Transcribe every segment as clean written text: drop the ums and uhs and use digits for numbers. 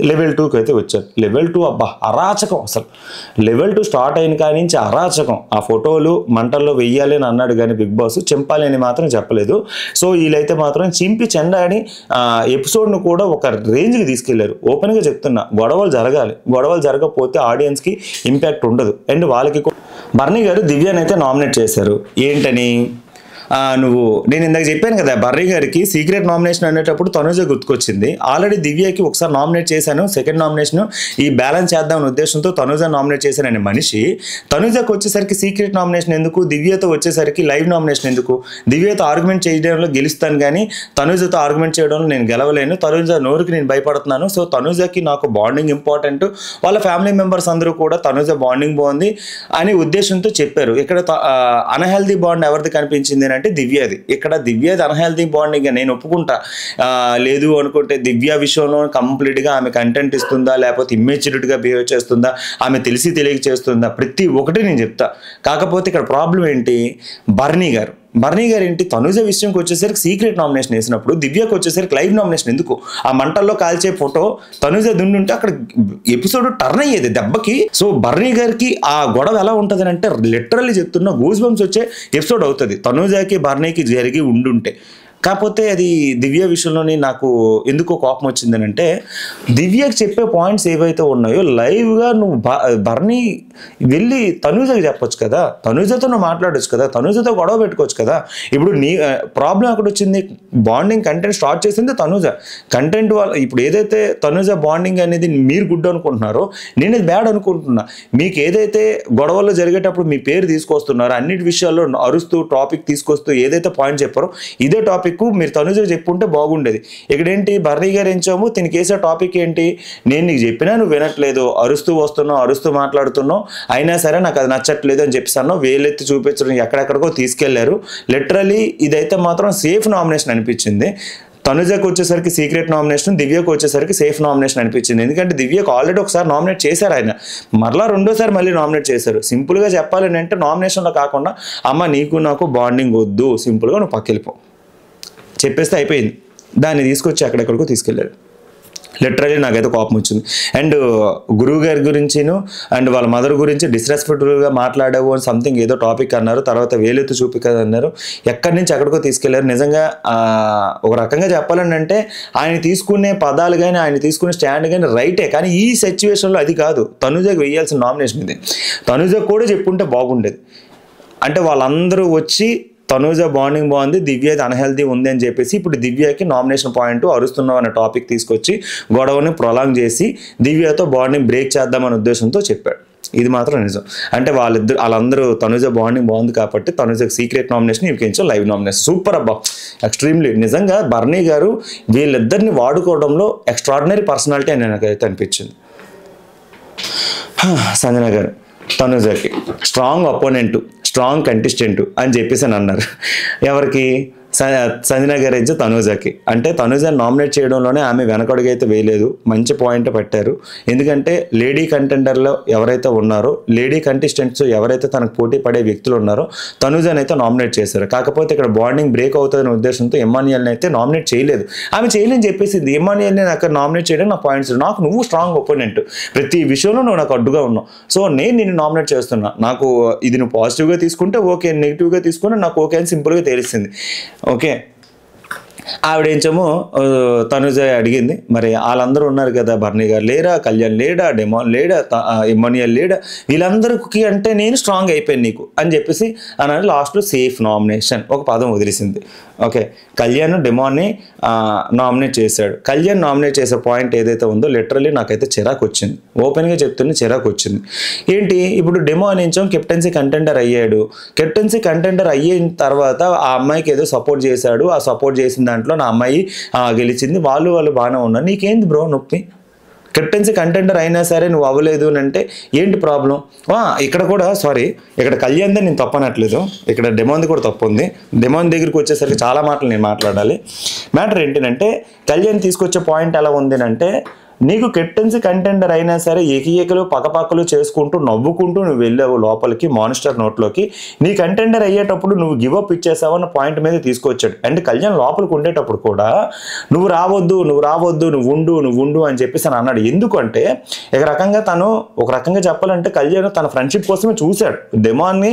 Level 2కి అయితే వచ్చారు. లెవెల్ 2 అబ్బా అరాచకం. అసలు లెవెల్ 2 స్టార్ట్ అయిన కాడి నుంచి అరాచకం. ఆ ఫోటోలు మంటల్లో వెయ్యాలి అని అన్నాడు కానీ బిగ్ బాస్ చింపాలి అని మాత్రం చెప్పలేదు. సో వీళ్ళైతే మాత్రం చింపి చెండాడి ఎపిసోడ్ను కూడా ఒక రేంజ్కి తీసుకెళ్లారు. ఓపెన్గా చెప్తున్నా, గొడవలు జరగాలి. గొడవలు జరగకపోతే ఆడియన్స్కి ఇంపాక్ట్ ఉండదు. అండ్ వాళ్ళకి బర్నీ గారు దివ్యాని అయితే నామినేట్ చేశారు. ఏంటని నేను ఇందాక చెప్పాను కదా, బర్రీ గారికి సీక్రెట్ నామినేషన్ అనేటప్పుడు తనుజ గుర్తుకొచ్చింది. ఆల్రెడీ దివ్యకి ఒకసారి నామినేట్ చేశాను, సెకండ్ నామినేషన్ ఈ బ్యాలెన్స్ చేద్దామనే ఉద్దేశంతో తనుజ నామినేట్ చేశాను అనే మనిషి తనుజకు వచ్చేసరికి సీక్రెట్ నామినేషన్ ఎందుకు, దివ్యతో వచ్చేసరికి లైవ్ నామినేషన్ ఎందుకు? దివ్యతో ఆర్గ్యుమెంట్ చేయడంలో గెలుస్తాను కానీ తనుజతో ఆర్గ్యుమెంట్ చేయడంలో నేను గెలవలేను. తనుజ నోరుకి నేను భయపడుతున్నాను. సో తనుజకి నాకు బాండింగ్ ఇంపార్టెంట్. వాళ్ళ ఫ్యామిలీ మెంబర్స్ అందరూ కూడా తనుజ బాండింగ్ బాగుంది అనే ఉద్దేశంతో చెప్పారు. ఇక్కడ అన్హెల్దీ బాండ్ ఎవరిది కనిపించింది అంటే దివ్యది. ఇక్కడ దివ్యది అన్హెల్దీ బాండింగ్ నేను ఒప్పుకుంటా. లేదు అనుకుంటే దివ్య విషయంలో కంప్లీట్గా ఆమె కంటెంట్ ఇస్తుందా, లేకపోతే ఇమ్మెచ్యూరిటీగా బిహేవ్ చేస్తుందా, ఆమె తెలిసి తెలియక చేస్తుందా, ప్రతి ఒక్కటి నేను చెప్తా. కాకపోతే ఇక్కడ ప్రాబ్లం ఏంటి, బర్నీ గారు ఏంటి తనుజ విషయంకి వచ్చేసరికి సీక్రెట్ నామినేషన్ వేసినప్పుడు దివ్యకు వచ్చేసరికి లైవ్ నామినేషన్ ఎందుకు? ఆ మంటల్లో కాల్చే ఫోటో తనుజ దుండుంటే అక్కడ ఎపిసోడ్ టర్న్ అయ్యేది దెబ్బకి. సో బర్నీ గారికి ఆ గొడవ ఎలా ఉంటుంది అంటే లిటరల్లీ చెప్తున్నా గూస్ బంప్స్ వచ్చే ఎపిసోడ్ అవుతుంది తనుజకి బర్నీకి జరిగి ఉండుంటే. కాకపోతే అది దివ్య విషయంలోని నాకు ఎందుకో కోపం వచ్చిందని అంటే, దివ్యకి చెప్పే పాయింట్స్ ఏవైతే ఉన్నాయో లైవ్గా నువ్వు బర్నీ వెళ్ళి తనుజకి చెప్పొచ్చు కదా, తనుజతో నువ్వు మాట్లాడొచ్చు కదా, తనుజతో గొడవ పెట్టుకోవచ్చు కదా. ఇప్పుడు నీ ప్రాబ్లం అక్కడ వచ్చింది, బాండింగ్ కంటెంట్ స్టార్ట్ చేసింది తనుజ. కంటెంట్ వాళ్ళ ఇప్పుడు ఏదైతే తనుజ బాండింగ్ అనేది మీరు గుడ్ అనుకుంటున్నారో నేను ఇది బ్యాడ్ అనుకుంటున్నా. మీకు ఏదైతే గొడవల్లో జరిగేటప్పుడు మీ పేరు తీసుకొస్తున్నారో అన్నిటి విషయాల్లో అరుస్తూ టాపిక్ తీసుకొస్తూ ఏదైతే పాయింట్ చెప్పారో ఇదే టాపిక్ మీరు తనుజ చెప్పుంటే బాగుండేది. ఇక్కడేంటి బర్నీ గారు ఎంచాము, దీనికి వేసే టాపిక్ ఏంటి, నేను నీకు చెప్పినా నువ్వు వినట్లేదు, అరుస్తూ వస్తున్నావు, అరుస్తూ మాట్లాడుతున్నావు, అయినా సరే నాకు అది నచ్చట్లేదు అని చెప్పిస్తాను. వేలెత్తి చూపించడం ఎక్కడెక్కడికో తీసుకెళ్లారు. లిటరలీ ఇదైతే మాత్రం సేఫ్ నామినేషన్ అనిపించింది. తనుజకు వచ్చేసరికి సీక్రెట్ నామినేషన్, దివ్యకు వచ్చేసరికి సేఫ్ నామినేషన్ అనిపించింది. ఎందుకంటే దివ్యకు ఆల్రెడీ ఒకసారి నామినేట్ చేశారు ఆయన, మరలా రెండోసారి మళ్ళీ నామినేట్ చేశారు. సింపుల్గా చెప్పాలని అంటే నామినేషన్లో కాకుండా అమ్మ నీకు నాకు బాండింగ్ వద్దు, సింపుల్గా నువ్వు పక్కెళ్ళిపో చెప్పేస్తే అయిపోయింది. దాన్ని తీసుకొచ్చి ఎక్కడెక్కడికో తీసుకెళ్ళారు. లిటరలీ నాకైతే కోపం వచ్చింది. అండ్ గురువు గారి గురించిను అండ్ వాళ్ళ మదర్ గురించి డిస్రెస్పెక్ట్ఫుల్గా మాట్లాడావు అని సంథింగ్ ఏదో టాపిక్ అన్నారు. తర్వాత వేలెత్తు చూపిక అన్నారు. ఎక్కడి నుంచి ఎక్కడికో తీసుకెళ్లారు. నిజంగా ఒక రకంగా చెప్పాలని అంటే ఆయన తీసుకునే పదాలు కానీ ఆయన తీసుకునే స్టాండ్ కానీ రైటే, కానీ ఈ సిచ్యువేషన్లో అది కాదు. తనుజకి వేయాల్సిన నామినేషన్ ఇది. తనుజకు కూడా చెప్పుంటే బాగుండేది. అంటే వాళ్ళందరూ వచ్చి తనుజ బాండింగ్ బాగుంది, దివ్యది అన్హెల్దీ ఉంది అని చెప్పేసి ఇప్పుడు దివ్యకి నామినేషన్ పాయింట్ అరుస్తున్నావు అనే టాపిక్ తీసుకొచ్చి గొడవని ప్రొలాంగ్ చేసి దివ్యతో బాండింగ్ బ్రేక్ చేద్దామనే ఉద్దేశంతో చెప్పాడు. ఇది మాత్రం నిజం. అంటే వాళ్ళందరూ తనుజ బాండింగ్ బాగుంది కాబట్టి తనుజకి సీక్రెట్ నామినేషన్ ఇవ్వకించో లైవ్ నామినేషన్. సూపర్ అబ్బా, ఎక్స్ట్రీమ్లీ. నిజంగా బర్నీ గారు వీళ్ళిద్దరిని వాడుకోవడంలో ఎక్స్ట్రాడినరీ పర్సనాలిటీ అని నాకైతే అనిపించింది. సంజన గారు తనుజకి స్ట్రాంగ్ అపోనెంట్, స్ట్రాంగ్ కంటెస్టెంట్ అని చెప్పేసి అని అన్నారు. ఎవరికి? సంజన గారు అయితే తనుజకి. అంటే తనుజని నామినేట్ చేయడంలోనే ఆమె వెనకడుగైతే వేయలేదు, మంచి పాయింట్ పెట్టారు. ఎందుకంటే లేడీ కంటెండర్లో ఎవరైతే ఉన్నారో, లేడీ కంటెస్టెంట్స్ ఎవరైతే తనకు పోటీ పడే వ్యక్తులు ఉన్నారో తనుజని అయితే నామినేట్ చేశారు. కాకపోతే ఇక్కడ బాండింగ్ బ్రేక్ అవుతుందనే ఉద్దేశంతో ఎమ్మాన్యుయల్ని అయితే నామినేట్ చేయలేదు. ఆమె చేయలేని చెప్పేసింది. ఎమ్మాన్యుయల్ని నాకు నామినేట్ చేయడం నా పాయింట్స్, నాకు నువ్వు స్ట్రాంగ్ ఒపోనెంట్, ప్రతి విషయంలో నువ్వు నాకు అడ్డుగా ఉన్నావు, సో నేను నిన్ను నామినేట్ చేస్తున్నా. నాకు ఇది నువ్వు పాజిటివ్గా తీసుకుంటే ఓకే, నెగిటివ్గా తీసుకుంటే నాకు ఓకే అని సింపుల్గా తెలిసింది. ఓకే, ఆవిడేంచేమో తనుజ అడిగింది, మరి వాళ్ళందరూ ఉన్నారు కదా, బర్నీ గారు లేరా, కళ్యాణ్ లేడా, డెమాన్ లేడా, ఎమ్మాన్యుయల్ లేడా, వీళ్ళందరికీ అంటే నేను స్ట్రాంగ్ అయిపోయాను నీకు అని చెప్పేసి అని లాస్ట్లో సేఫ్ నామినేషన్ ఒక పదం వదిలేసింది. ఓకే, కళ్యాణ్ డెమాన్ని నామినేట్ చేశాడు. కళ్యాణ్ నామినేట్ చేసే పాయింట్ ఏదైతే ఉందో లిటరల్లీ నాకైతే చిరాకు వచ్చింది. ఓపెన్గా చెప్తున్నా చిరాకు వచ్చింది. ఏంటి, ఇప్పుడు డెమో అనేంచాం కెప్టెన్సీ కంటెండర్ అయ్యాడు. కెప్టెన్సీ కంటెండర్ అయిన తర్వాత ఆ అమ్మాయికి ఏదో సపోర్ట్ చేశాడు. ఆ సపోర్ట్ చేసిన దాంట్లో నా అమ్మాయి గెలిచింది, వాళ్ళు బాగానే ఉన్నారు. నీకేంది బ్రో నొప్పి? కెప్టెన్సీ కంటెండర్ అయినా సరే నువ్వు అవ్వలేదు అని అంటే ఏంటి ప్రాబ్లం? ఇక్కడ కూడా సారీ, ఇక్కడ కళ్యాణ్దే నేను తప్పనట్లేదు, ఇక్కడ డెమోన్ది కూడా తప్పు ఉంది. డెమోన్ దగ్గరికి వచ్చేసరికి చాలా మాటలు నేను మాట్లాడాలి. మ్యాటర్ ఏంటంటే కళ్యాణ్ తీసుకొచ్చే పాయింట్ ఎలా ఉంది అంటే, నీకు కెప్టెన్సీ కంటెండర్ అయినా సరే ఏకీకలు పక్కపక్కలు చేసుకుంటూ నవ్వుకుంటూ నువ్వు వెళ్ళావు లోపలికి మానిస్టర్ నోట్లోకి. నీ కంటెండర్ అయ్యేటప్పుడు నువ్వు గివప్ ఇచ్చేసావు అన్న పాయింట్ మీద తీసుకొచ్చాడు. అండ్ కళ్యాణ్ లోపలికి ఉండేటప్పుడు కూడా నువ్వు రావద్దు నువ్వు ఉండు అని చెప్పేసి అని అన్నాడు. ఎందుకంటే ఒక రకంగా చెప్పాలంటే కళ్యాణ్ తన ఫ్రెండ్షిప్ కోసమే చూశాడు. డెమాన్ని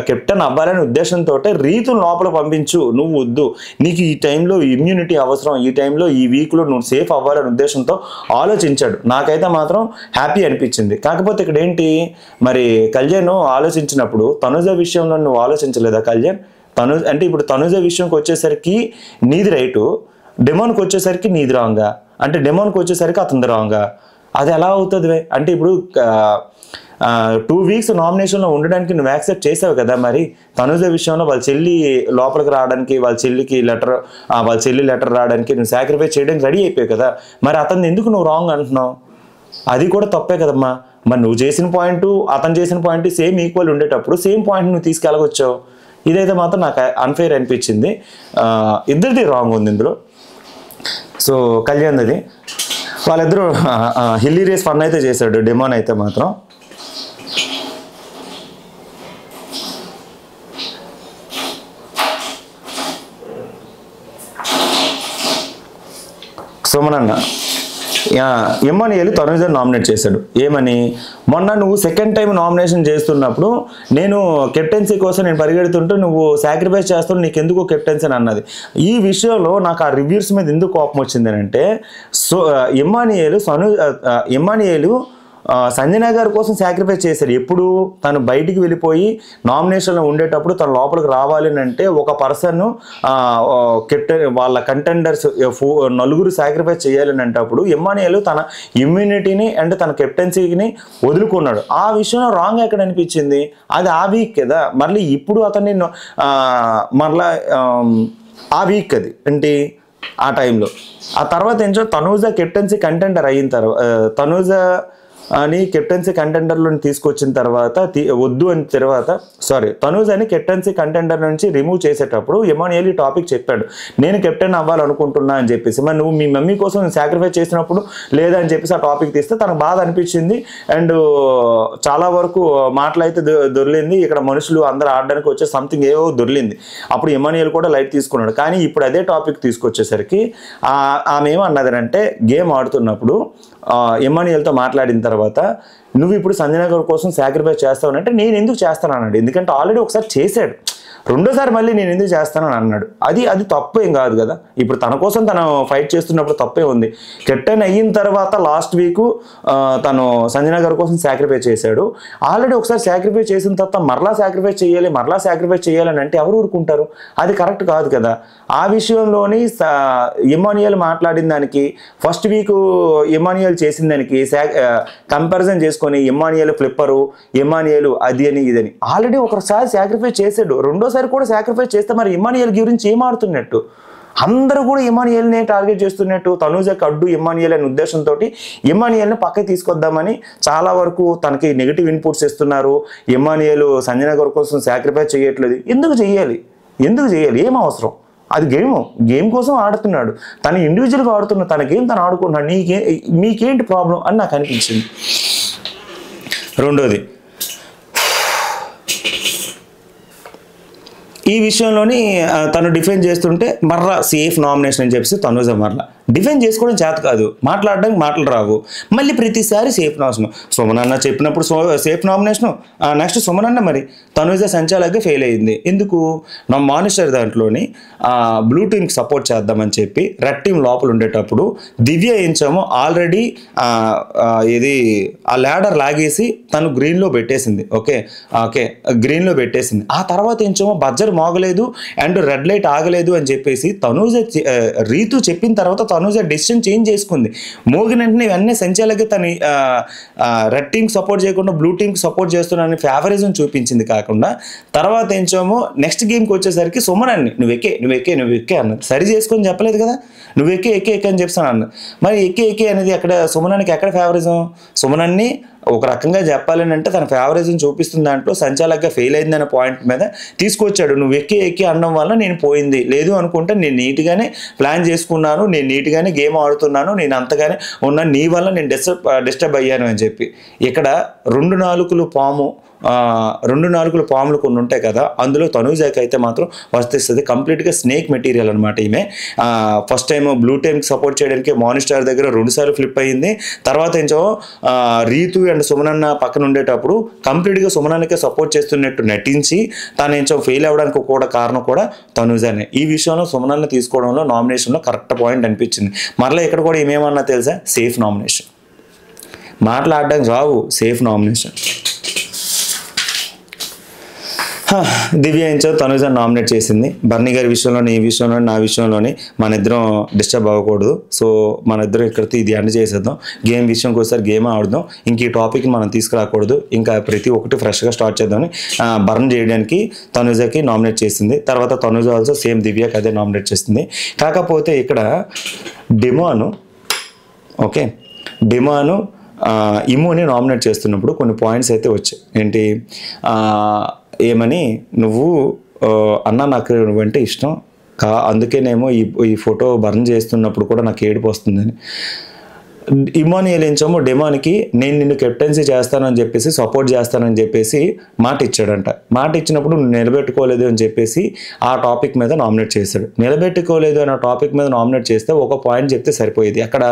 కెప్టెన్ అవ్వాలనే ఉద్దేశంతో రీతులు లోపల పంపించు, నువ్వు వద్దు, నీకు ఈ టైంలో ఇమ్యూనిటీ అవసరం, ఈ టైంలో ఈ వీక్లో నువ్వు సేఫ్ అవ్వాలనే ఉద్దేశంతో ఆలోచించాడు. నాకైతే మాత్రం హ్యాపీ అనిపించింది. కాకపోతే ఇక్కడ ఏంటి మరి కళ్యాణ్ ఆలోచించినప్పుడు తనుజ విషయంలో నువ్వు ఆలోచించలేదా కళ్యాణ్? అంటే ఇప్పుడు తనుజ విషయంకి వచ్చేసరికి నీది రైటు, డెమోన్కి వచ్చేసరికి నీది రాంగా, అంటే డెమోన్కి వచ్చేసరికి అతనిది రాంగా. అది ఎలా అవుతుంది? అంటే ఇప్పుడు 2 వీక్స్ నామినేషన్లో ఉండడానికి నువ్వు యాక్సెప్ట్ చేసావు కదా. మరి తనుజ విషయంలో వాళ్ళ చెల్లి లోపలికి రావడానికి, వాళ్ళ చెల్లి లెటర్ రావడానికి నువ్వు సాక్రిఫైస్ చేయడానికి రెడీ అయిపోయావు కదా. మరి అతన్ని ఎందుకు నువ్వు రాంగ్ అంటున్నావు? అది కూడా తప్పే కదమ్మా. మరి నువ్వు చేసిన పాయింట్ అతను చేసిన పాయింట్ సేమ్ ఈక్వల్ ఉండేటప్పుడు సేమ్ పాయింట్ నువ్వు తీసుకెళ్ళగొచ్చావు. ఇదైతే మాత్రం నాకు అన్ఫెయిర్ అనిపించింది. ఇద్దరిది రాంగ్ ఉంది ఇందులో. సో కళ్యాణ్ అది వాళ్ళిద్దరూ హిలీరియస్ ఫన్ అయితే చేశాడు డెమోన్ అయితే మాత్రం. సోమనన్న ఎమ్మానియేలు తనుజని నామినేట్ చేశాడు. ఏమని? మొన్న నువ్వు సెకండ్ టైం నామినేషన్ చేస్తున్నప్పుడు నేను కెప్టెన్సీ కోసం నేను పరిగెడుతుంటూ నువ్వు సాక్రిఫైస్ చేస్తున్నావు, నీకు ఎందుకు కెప్టెన్సీ అని అన్నది. ఈ విషయంలో నాకు ఆ రివ్యూస్ మీద ఎందుకు కోపం వచ్చింది అంటే ఎమ్మానియేలు సంజన గారి కోసం సాక్రిఫైస్ చేశాడు. ఎప్పుడు తను బయటికి వెళ్ళిపోయి నామినేషన్లో ఉండేటప్పుడు తను లోపలికి రావాలి అంటే ఒక పర్సన్ కెప్టెన్ వాళ్ళ కంటెండర్స్ 4 సాక్రిఫైస్ చేయాలని అంటప్పుడు ఎమ్మానియేలు తన ఇమ్యూనిటీని అండ్ తన కెప్టెన్సీని వదులుకున్నాడు. ఆ విషయంలో రాంగ్ ఎక్కడ అనిపించింది? అది ఆ వీక్ కదా. మళ్ళీ ఇప్పుడు అతన్ని మరలా ఆ వీక్ అది ఏంటి ఆ టైంలో. ఆ తర్వాత ఏంటో తనూజ కెప్టెన్సీ కంటెండర్ అయిన తర్వాత అని కెప్టెన్సీ కంటెండర్లను తీసుకొచ్చిన తర్వాత వద్దు అని తనూజ్ అని కెప్టెన్సీ కంటెండర్ నుంచి రిమూవ్ చేసేటప్పుడు ఎమానియేల్ టాపిక్ చెప్పాడు, నేను కెప్టెన్ అవ్వాలనుకుంటున్నా అని చెప్పేసి. మరి నువ్వు మీ మమ్మీ కోసం సాక్రిఫైస్ చేసినప్పుడు లేదా అని చెప్పేసి ఆ టాపిక్ తీస్తే తనకు బాధ అనిపించింది. అండ్ చాలా వరకు మాటలైతే దొరికింది. ఇక్కడ మనుషులు అందరూ ఆడడానికి వచ్చే సంథింగ్ ఏవో దొరికింది. అప్పుడు ఎమానియేల్ కూడా లైట్ తీసుకున్నాడు. కానీ ఇప్పుడు అదే టాపిక్ తీసుకొచ్చేసరికి ఆమె ఏమన్నదంటే గేమ్ ఆడుతున్నప్పుడు ఎమ్మానియేల్తో మాట్లాడిన తర్వాత నువ్వు ఇప్పుడు సంజన గారి కోసం సాక్రిఫైస్ చేస్తావనంటే నేను ఎందుకు చేస్తాను అన్నాడు. ఎందుకంటే ఆల్రెడీ ఒకసారి చేశాడు, రెండోసారి మళ్ళీ నేను ఎందుకు చేస్తానని అన్నాడు. అది తప్పేం కాదు కదా. ఇప్పుడు తన కోసం తను ఫైట్ చేస్తున్నప్పుడు తప్పే ఉంది. కెప్టెన్ అయిన తర్వాత లాస్ట్ వీక్ తను సంజన గారి కోసం సాక్రిఫైస్ చేశాడు. ఆల్రెడీ ఒకసారి సాక్రిఫైస్ చేసిన తర్వాత మరలా సాక్రిఫైస్ చేయాలని అంటే ఎవరు ఊరుకుంటారు? అది కరెక్ట్ కాదు కదా. ఆ విషయంలోని ఎమ్మానియేల్ మాట్లాడిన దానికి ఫస్ట్ వీక్ ఎమ్మానియేల్ చేసిన దానికి కంపారిజన్ చేసుకొని ఎమ్మానియేల్ ఫ్లిప్పరు, ఎమ్మానియేల్ అది అని ఇదని. ఆల్రెడీ ఒకసారి సాక్రిఫైస్ చేశాడు, రెండోసారి కూడా సాక్రిఫైస్ చేస్తే మరి ఎమ్మానియేల్ గురించి ఏం ఆడుతున్నట్టు? అందరూ కూడా ఎమ్మానియేల్నే టార్గెట్ చేస్తున్నట్టు. తనూజకి అడ్డు ఎమ్మానియేల్ అనే ఉద్దేశంతో ఎమ్మానియేల్ని పక్కకి తీసుకొద్దామని చాలా వరకు తనకి నెగిటివ్ ఇన్పుట్స్ ఇస్తున్నారు. ఎమ్మానియేల్ సంజన గారి కోసం సాక్రిఫైస్ చేయట్లేదు. ఎందుకు చేయాలి? ఏం అవసరం? అది గేమ్ కోసం ఆడుతున్నాడు. తను ఇండివిజువల్గా ఆడుతున్నాడు, తన గేమ్ తను ఆడుకుంటున్నాడు. మీకేంటి ప్రాబ్లం అని నాకు అనిపించింది. రెండోది, ఈ విషయంలోని తను డిఫెండ్ చేస్తుంటే మర్రా సేఫ్ నామినేషన్ అని చెప్పేసి తనూజ మరలా డిఫెండ్ చేసుకోవడం చేత కాదు, మాట్లాడడానికి మాటలు రావు, మళ్ళీ ప్రతిసారి సేఫ్ నామినేషన్. సుమనన్న చెప్పినప్పుడు సేఫ్ నామినేషను, నెక్స్ట్ సుమనన్న మరి తనూజ సంచాలకి ఫెయిల్ అయింది. ఎందుకు? నా మానిస్టర్ దాంట్లోని బ్లూ టీమ్కి సపోర్ట్ చేద్దామని చెప్పి రెడ్ టీమ్ లోపల ఉండేటప్పుడు దివ్య ఏంచామో ఆల్రెడీ ఇది ఆ ల్యాడర్ లాగేసి తను గ్రీన్లో పెట్టేసింది. ఓకే గ్రీన్లో పెట్టేసింది. ఆ తర్వాత ఏంచామో బజ్జర్ మోగలేదు అండ్ రెడ్ లైట్ ఆగలేదు అని చెప్పేసి తనూజ రీతు చెప్పిన తర్వాత తనూజ డెసిషన్ చేంజ్ చేసుకుంది. మోగిన వెంటనే ఇవన్నీ సంచాలకి తను రెడ్ టీమ్కి సపోర్ట్ చేయకుండా బ్లూ టీమ్కి సపోర్ట్ చేస్తున్నానని ఫేవరిజం చూపించింది. కాకుండా తర్వాత ఏంచామో నెక్స్ట్ గేమ్కి వచ్చేసరికి సుమనన్ని నువ్వు ఎక్కే అన్నది. సరి చేసుకొని చెప్పలేదు కదా, నువ్వు ఎక్కే అని చెప్తాను అన్నది. మరి ఎక్కే అనేది ఎక్కడ సుమనానికి ఎక్కడ ఫేవరిజం? సుమనన్ని ఒక రకంగా చెప్పాలని అంటే తన ఫేవరేజ్ని చూపిస్తున్న దాంట్లో సంచాలకుగా ఫెయిల్ అయిందనే పాయింట్ మీద తీసుకొచ్చాడు. నువ్వు ఎక్కి అనడం వల్ల నేను పోయింది, లేదు అనుకుంటే నేను నీట్గానే ప్లాన్ చేసుకున్నాను, నేను నీట్గానే గేమ్ ఆడుతున్నాను, నేను అంతగానే ఉన్నాను, నీ వల్ల నేను డిస్టర్బ్ అయ్యాను అని చెప్పి. ఇక్కడ 2 నాలుకలు పాములు కొన్ని ఉంటాయి కదా, అందులో తనూజాకి అయితే మాత్రం వర్తిస్తుంది. కంప్లీట్గా స్నేక్ మెటీరియల్ అనమాట ఈమె. ఫస్ట్ టైం బ్లూ టైంకి సపోర్ట్ చేయడానికి మానిస్టార్ దగ్గర 2 సార్లు ఫ్లిప్ అయ్యింది. తర్వాత ఏంచో రీతు అండ్ సుమనన్న పక్కన ఉండేటప్పుడు కంప్లీట్గా సుమనన్నకే సపోర్ట్ చేస్తున్నట్టు నటించి తను ఏంచో ఫెయిల్ అవ్వడానికి కూడా కారణం కూడా తనూజానే. ఈ విషయంలో సుమనన్న తీసుకోవడంలో నామినేషన్లో కరెక్ట్ పాయింట్ అనిపించింది. మరలా ఇక్కడ కూడా ఏమేమన్నా తెలుసా, సేఫ్ నామినేషన్, మాట్లాడడానికి రావు, సేఫ్ నామినేషన్. దివ్య ఏంచో తనూజాని నామినేట్ చేసింది. బర్నీ గారి విషయంలోని, ఈ విషయంలోని, నా విషయంలోని మన ఇద్దరం డిస్టర్బ్ అవ్వకూడదు. సో మన ఇద్దరం ఇక్కడితో ఇది ఎండ్ చేసేద్దాం. గేమ్ విషయంకి ఒకసారి గేమ్ ఆడదాం. ఇంక ఈ టాపిక్ని మనం తీసుకురాకూడదు, ఇంకా ప్రతి ఒక్కటి ఫ్రెష్గా స్టార్ట్ చేద్దామని బర్న్ చేయడానికి తనూజాకి నామినేట్ చేసింది. తర్వాత తనూజ ఆల్సో సేమ్ దివ్యకి అదే నామినేట్ చేసింది. కాకపోతే ఇక్కడ డిమాను ఇమ్ముని నామినేట్ చేస్తున్నప్పుడు కొన్ని పాయింట్స్ అయితే వచ్చాయి. ఏంటి ఏమని, నువ్వు అన్న నాకు నువ్వంటే ఇష్టం అందుకేనేమో ఈ ఫోటో బర్న్ చేస్తున్నప్పుడు కూడా నాకు ఏడుపు వస్తుందని. ఇమానియల్ ఏంచేమో డిమాన్కి నేను నిన్ను కెప్టెన్సీ చేస్తానని చెప్పేసి, సపోర్ట్ చేస్తానని చెప్పేసి మాట ఇచ్చాడంట. మాట ఇచ్చినప్పుడు నువ్వు నిలబెట్టుకోలేదు అని చెప్పేసి ఆ టాపిక్ మీద నామినేట్ చేశాడు. నిలబెట్టుకోలేదు అనే టాపిక్ మీద నామినేట్ చేస్తే ఒక పాయింట్ చెప్తే సరిపోయేది. అక్కడ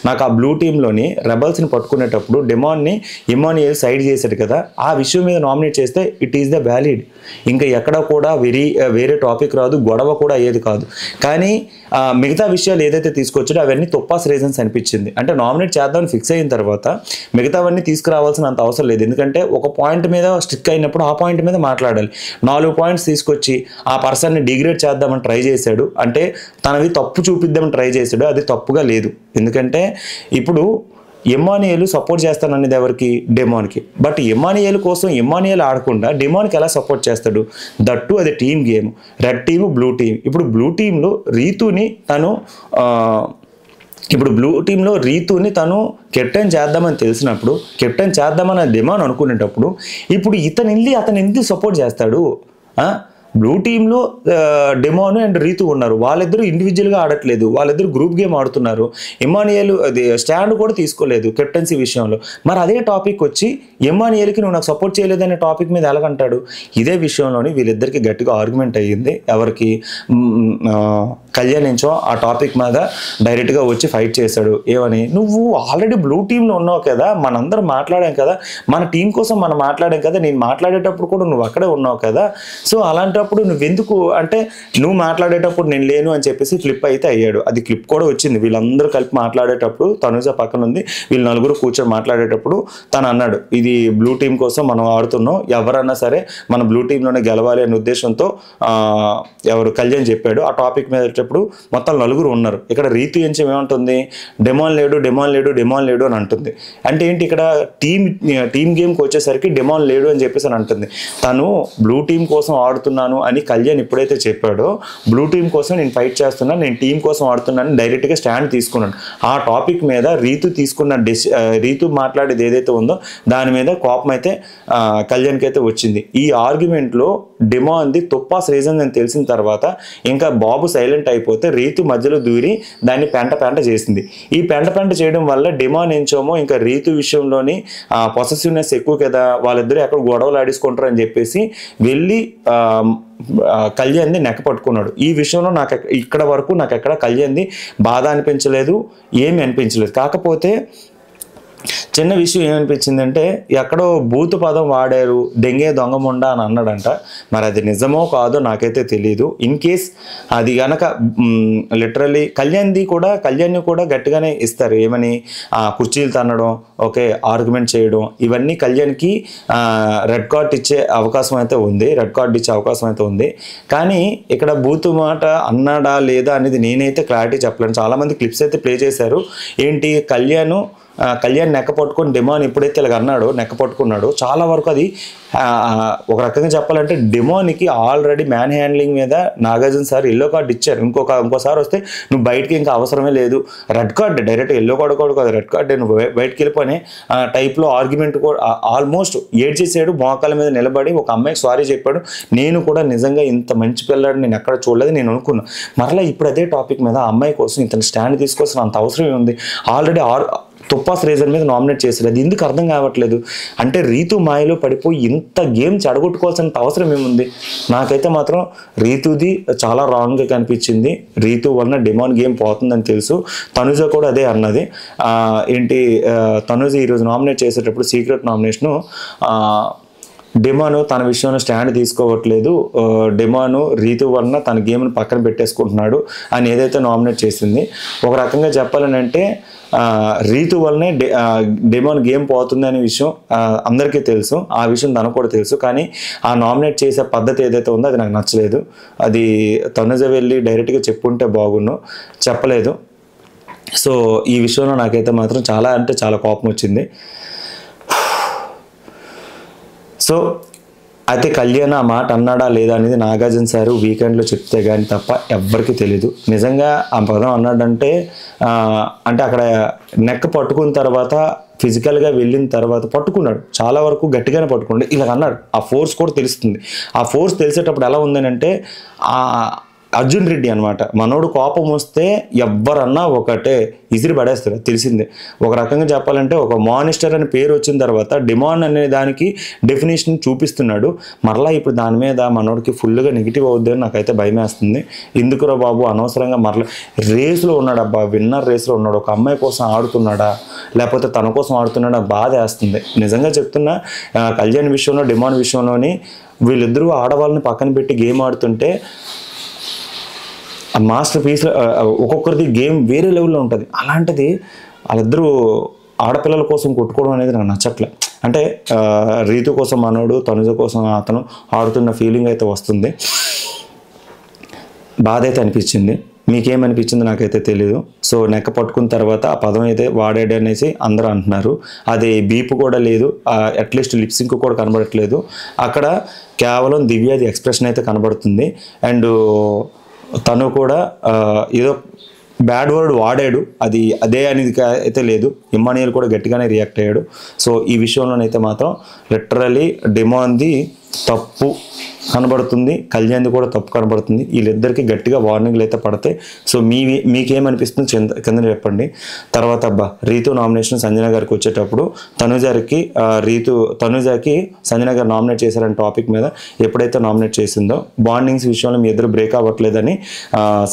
నాకు ఆ బ్లూ టీంలోని రెబల్స్ని పట్టుకునేటప్పుడు డిమాన్ని ఇమానియల్ సైడ్ చేశాడు కదా, ఆ విషయం మీద నామినేట్ చేస్తే ఇట్ ఈస్ ద వ్యాలిడ్. ఇంకా ఎక్కడ కూడా వేరే టాపిక్ రాదు, గొడవ కూడా అయ్యేది కాదు. కానీ మిగతా విషయాలు ఏదైతే తీసుకొచ్చాడో అవన్నీ తొప్పాస్ రీజన్స్ అనిపించింది. అంటే నామినేట్ చేద్దామని ఫిక్స్ అయిన తర్వాత మిగతావన్నీ తీసుకురావాల్సిన అంత అవసరం లేదు. ఎందుకంటే ఒక పాయింట్ మీద స్టిక్ అయినప్పుడు ఆ పాయింట్ మీద మాట్లాడాలి. 4 పాయింట్స్ తీసుకొచ్చి ఆ పర్సన్ని డిగ్రేడ్ చేద్దామని ట్రై చేశాడు, అంటే తనవి తప్పు చూపిద్దామని ట్రై చేశాడు. అది తప్పుగా లేదు. ఎందుకంటే ఇప్పుడు ఇమానియల్ సపోర్ట్ చేస్తాననేది ఎవరికి, డెమాన్కి. బట్ ఇమానియల్ కోసం ఇమానియల్ ఆడకుండా డెమాన్కి ఎలా సపోర్ట్ చేస్తాడు? దట్టు అది team game, red team blue team. ఇప్పుడు బ్లూ టీంలో రీతుని తను కెప్టెన్ చేద్దామని తెలిసినప్పుడు, కెప్టెన్ చేద్దామని డిమాండ్ అనుకునేటప్పుడు ఇప్పుడు అతను ఎందుకు సపోర్ట్ చేస్తాడు? బ్లూ టీంలో డెమాన్ అండ్ రీతు ఉన్నారు, వాళ్ళిద్దరూ ఇండివిజువల్గా ఆడట్లేదు, వాళ్ళిద్దరు గ్రూప్ గేమ్ ఆడుతున్నారు. ఇమానియల్ అది స్టాండ్ కూడా తీసుకోలేదు కెప్టెన్సీ విషయంలో. మరి అదే టాపిక్ వచ్చి ఇమానియల్కి నువ్వు నాకు సపోర్ట్ చేయలేదనే టాపిక్ మీద ఎలాగంటాడు? ఇదే విషయంలోని వీళ్ళిద్దరికి గట్టిగా ఆర్గ్యుమెంట్ అయ్యింది. ఎవరికి, కళ్యాణ్ నుంచో ఆ టాపిక్ మీద డైరెక్ట్గా వచ్చి ఫైట్ చేశాడు. ఏమని, నువ్వు ఆల్రెడీ బ్లూ టీంలో ఉన్నావు కదా, మనందరం మాట్లాడాం కదా, మన టీం కోసం మనం మాట్లాడాం కదా, నేను మాట్లాడేటప్పుడు కూడా నువ్వు అక్కడే ఉన్నావు కదా, సో అలాంటప్పుడు నువ్వెందుకు అంటే నువ్వు మాట్లాడేటప్పుడు నేను లేను అని చెప్పేసి ఫ్లిప్ అయితే అయ్యాడు. అది క్లిప్ కూడా వచ్చింది. వీళ్ళందరూ కలిపి మాట్లాడేటప్పుడు తనుజ పక్కన ఉంది, వీళ్ళు నలుగురు కూర్చొని మాట్లాడేటప్పుడు తను అన్నాడు, ఇది బ్లూ టీం కోసం మనం ఆడుతున్నాం, ఎవరన్నా సరే మన బ్లూ టీంలోనే గెలవాలి అనే ఉద్దేశంతో ఎవరు కళ్యాణ్ చెప్పాడు. ఆ టాపిక్ మీద వచ్చేటప్పుడు మొత్తం నలుగురు ఉన్నారు. ఇక్కడ రీతు ఎంచి ఏమంటుంది, డెమాన్ లేడు అని అంటుంది. అంటే ఏంటి, ఇక్కడ టీమ్ గేమ్కి వచ్చేసరికి డెమాన్ లేడు అని చెప్పేసి అని అంటుంది. తను బ్లూ టీం కోసం ఆడుతున్నాను అని కళ్యాణ్ ఎప్పుడైతే చెప్పాడో, బ్లూ టీం కోసం నేను ఫైట్ చేస్తున్నాను, నేను టీం కోసం ఆడుతున్నాను డైరెక్ట్గా స్టాండ్ తీసుకున్నాను. ఆ టాపిక్ మీద రీతు మాట్లాడేది ఏదైతే ఉందో దాని మీద కోపం అయితే కళ్యాణ్కి అయితే వచ్చింది. ఈ ఆర్గ్యుమెంట్లో డిమాండ్ది తొప్పాస్ రీజన్ అని తెలిసిన తర్వాత ఇంకా బాబు సైలెంట్ అయిపోతే రీతు మధ్యలో దూరి దాన్ని పెంట చేసింది. ఈ పెంట చేయడం వల్ల డిమాండ్ ఎంచోమో ఇంకా రీతు విషయంలోని పొసెసివ్నెస్ ఎక్కువ కదా, వాళ్ళిద్దరూ ఎక్కడ గొడవలు ఆడించుకుంటారు అని చెప్పేసి వెళ్ళి కళ్యాణ్ని నెక్క పట్టుకున్నాడు. ఈ విషయంలో ఇక్కడ వరకు నాకు ఎక్కడ కళ్యాణ్ది బాధ అనిపించలేదు, ఏమి అనిపించలేదు. కాకపోతే చిన్న విషయం ఏమనిపించిందంటే, ఎక్కడో బూతు పదం వాడారు, దెంగే దొంగముండ అని అన్నాడంట. మరి అది నిజమో కాదో నాకైతే తెలియదు. ఇన్ కేస్ అది కనుక లిటరల్లీ కళ్యాణ్ని కూడా గట్టిగానే ఇస్తారు. ఏమని, కుర్చీలు తన్నడం, ఓకే, ఆర్గ్యుమెంట్ చేయడం, ఇవన్నీ కళ్యాణ్కి రెడ్ కార్డ్ ఇచ్చే అవకాశం అయితే ఉంది. కానీ ఇక్కడ బూతు మాట అన్నాడా లేదా అనేది నేనైతే క్లారిటీ చెప్పలేను. చాలామంది క్లిప్స్ అయితే ప్లే చేశారు. ఏంటి, కళ్యాణ్ కళ్యాణ్ నెక్క పట్టుకొని డిమాన్ ఎప్పుడైతే ఇలాగ అన్నాడో, నెక్క పట్టుకున్నాడో, చాలా వరకు అది ఒక రకంగా చెప్పాలంటే డిమాన్కి ఆల్రెడీ మ్యాన్ హ్యాండ్లింగ్ మీద నాగార్జున సార్ ఎల్లో కార్డు ఇచ్చారు. ఇంకోసారి వస్తే నువ్వు బయటికి ఇంకా అవసరమే లేదు, red card, direct yellow card కూడా కాదు, రెడ్ కార్డే, నువ్వు బయటకు వెళ్ళిపోయి టైప్లో ఆర్గ్యుమెంట్ కూడా ఆల్మోస్ట్ ఏడ్ చేసాడు. మోకాల మీద నిలబడి ఒక అమ్మాయికి సారీ చెప్పాడు. నేను కూడా నిజంగా ఇంత మంచి పిల్లాడు నేను ఎక్కడ చూడలేదు నేను అనుకున్నా. మరలా ఇప్పుడు అదే టాపిక్ మీద ఆ అమ్మాయి కోసం ఇతను స్టాండ్ తీసుకోవాల్సిన అంత అవసరం ఏముంది? ఆల్రెడీ తుప్పాస్ రేజర్ మీద నామినేట్ చేశారు. అది ఎందుకు అర్థం కావట్లేదు అంటే రీతు మాయలో పడిపోయి ఇంత గేమ్ చెడగొట్టుకోవాల్సినంత అవసరం ఏముంది? నాకైతే మాత్రం రీతుది చాలా రాంగ్గా కనిపించింది. రీతు వలన డిమాండ్ గేమ్ పోతుందని తెలుసు. తనుజ కూడా అదే అన్నది. తనుజ ఈరోజు నామినేట్ చేసేటప్పుడు సీక్రెట్ నామినేషను డిమాను తన విషయంలో స్టాండ్ తీసుకోవట్లేదు, డిమాను రీతు వలన తన గేమ్ను పక్కన పెట్టేసుకుంటున్నాడు అని ఏదైతే నామినేట్ చేసింది. ఒక రకంగా చెప్పాలని అంటే రీతు వల్లనే డిమాన్ గేమ్ పోతుంది అనే విషయం అందరికీ తెలుసు. ఆ విషయం తనకు కూడా తెలుసు. కానీ ఆ నామినేట్ చేసే పద్ధతి ఏదైతే ఉందో అది నాకు నచ్చలేదు. అది తనుజ వెళ్ళి డైరెక్ట్గా చెప్పుంటే బాగున్ను, చెప్పలేదు. సో ఈ విషయంలో నాకైతే మాత్రం చాలా అంటే చాలా కోపం వచ్చింది. సో అయితే కళ్యాణ్ ఆ మాట అన్నాడా లేదా అనేది నాగార్జున సారు వీకెండ్లో చెప్తే కానీ తప్ప ఎవ్వరికి తెలీదు. నిజంగా ఆ పదం అన్నాడంటే అంటే అక్కడ నెక్ పట్టుకున్న తర్వాత ఫిజికల్గా వెళ్ళిన తర్వాత పట్టుకున్నాడు, చాలా వరకు గట్టిగానే పట్టుకున్నాడు. ఇలా అన్నాడు. ఆ ఫోర్స్ కూడా తెలుస్తుంది. ఆ ఫోర్స్ తెలిసేటప్పుడు ఎలా ఉందని అంటే అర్జున్ రెడ్డి అనమాట. మనోడు కోపం వస్తే ఎవ్వరన్నా ఒకటే ఇసిరి పడేస్తారు, తెలిసిందే. ఒక రకంగా చెప్పాలంటే ఒక మానిస్టర్ అని పేరు వచ్చిన తర్వాత డిమాండ్ అనే దానికి డెఫినేషన్ చూపిస్తున్నాడు. మరలా ఇప్పుడు దాని మీద మనోడికి ఫుల్గా నెగిటివ్ అవుద్దని నాకైతే భయం వేస్తుంది. ఎందుకురా బాబు అనవసరంగా మరలా రేసులో ఉన్నాడు, అబ్బా విన్నర్ రేసులో ఉన్నాడు, ఒక అమ్మాయి కోసం ఆడుతున్నాడా లేకపోతే తన కోసం ఆడుతున్నాడా బాధ వేస్తుంది. నిజంగా చెప్తున్నా, కళ్యాణ్ విషయంలో డిమాండ్ విషయంలోని వీళ్ళిద్దరూ ఆడవాళ్ళని పక్కన పెట్టి గేమ్ ఆడుతుంటే ఆ మాస్టర్ పీస్ ఒక్కొక్కరిది గేమ్ వేరే లెవెల్లో ఉంటుంది. అలాంటిది వాళ్ళిద్దరూ ఆడపిల్లల కోసం కొట్టుకోవడం అనేది నాకు నచ్చట్లే. అంటే రీతు కోసం మనోడు, తనుజ కోసం అతను ఆడుతున్న ఫీలింగ్ అయితే వస్తుంది. బాధ అయితే అనిపించింది. మీకేమనిపించింది నాకైతే తెలీదు. సో నెక్క పట్టుకున్న తర్వాత ఆ పదం అయితే వాడాడు అనేసి అందరూ అంటున్నారు. అది బీప్ కూడా లేదు, అట్లీస్ట్ లిప్సింక్ కూడా కనబడట్లేదు. అక్కడ కేవలం దివ్యాది ఎక్స్ప్రెషన్ అయితే కనబడుతుంది. అండ్ తను కూడా ఏదో బ్యాడ్ వర్డ్ వాడాడు, అది అదే అనేది అయితే లేదు. ఇమ్మానియల్ కూడా గట్టిగానే రియాక్ట్ అయ్యాడు. సో ఈ విషయంలోనైతే మాత్రం లిటరలీ డిమాండ్ది తప్పు కనబడుతుంది, కళ్యాణ్ది కూడా తప్పు కనబడుతుంది. వీళ్ళిద్దరికి గట్టిగా వార్నింగ్లు అయితే పడతాయి. సో మీకేమనిపిస్తుంది కింద చెప్పండి. తర్వాత రీతు నామినేషన్ సంజన గారికి వచ్చేటప్పుడు తనుజాకి సంజన గారు నామినేట్ చేశారని టాపిక్ మీద ఎప్పుడైతే నామినేట్ చేసిందో బాండింగ్స్ విషయంలో మీ ఇద్దరు బ్రేక్ అవ్వట్లేదని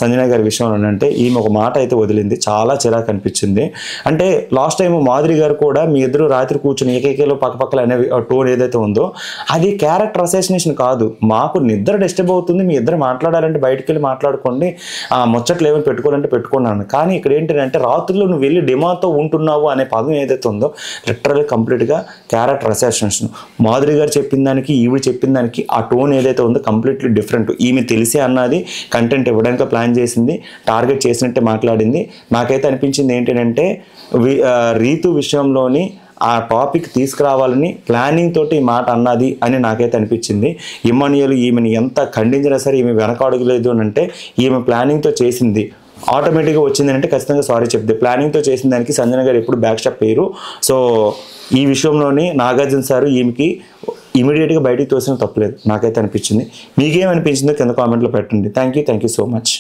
సంజన గారి విషయంలో అంటే ఈమె ఒక మాట అయితే వదిలింది. చాలా చిరాకు అనిపించింది. అంటే లాస్ట్ టైం మాధురి గారు కూడా మీ ఇద్దరు రాత్రి కూర్చొని ఏకేకేలో పక్కపక్కల అనే టోన్ ఏదైతే ఉందో అది క్యారెక్టర్ అసాసినేషన్ కాదు. మాకు నిద్ర డిస్టర్బ్ అవుతుంది, మీ ఇద్దరు మాట్లాడాలంటే బయటికి వెళ్ళి మాట్లాడుకోండి, ముచ్చట్లు ఏమైనా పెట్టుకోవాలంటే పెట్టుకున్నాను. కానీ ఇక్కడ ఏంటంటే రాత్రిలో నువ్వు వెళ్ళి డిమాతో ఉంటున్నావు అనే పదం ఏదైతే ఉందో లిటరల్లీ కంప్లీట్గా క్యారెక్టర్ అసాసినేషన్. మాధురి గారు చెప్పిన దానికి ఈవిడ చెప్పిన దానికి ఆ టోన్ ఏదైతే ఉందో కంప్లీట్లీ డిఫరెంట్. ఈమె తెలిసే అన్నది కంటెంట్ ఇవ్వడానికి ప్లాన్ చేసింది, టార్గెట్ చేసినట్టే మాట్లాడింది. నాకైతే అనిపించింది ఏంటంటే రీతు విషయంలోని ఆ టాపిక్ తీసుకురావాలని ప్లానింగ్ తోటి ఈ మాట అన్నది అని నాకైతే అనిపించింది. ఇమ్మానియల్ ఈమెను ఎంత ఖండించినా సరే ఈమె వెనకాడగలేదు అని అంటే ఈమె ప్లానింగ్తో చేసింది ఆటోమేటిక్గా వచ్చింది అంటే ఖచ్చితంగా సారీ చెప్తే. ప్లానింగ్తో చేసిన దానికి సంజన గారు ఎప్పుడు బ్యాక్ స్టెప్ వేయరు. సో ఈ విషయంలోని నాగార్జున సారు ఈమెకి ఇమీడియట్గా బయటికి తోసిన తప్పలేదు నాకైతే అనిపించింది. మీకేమనిపించిందో కింద కామెంట్లో పెట్టండి. Thank you so much.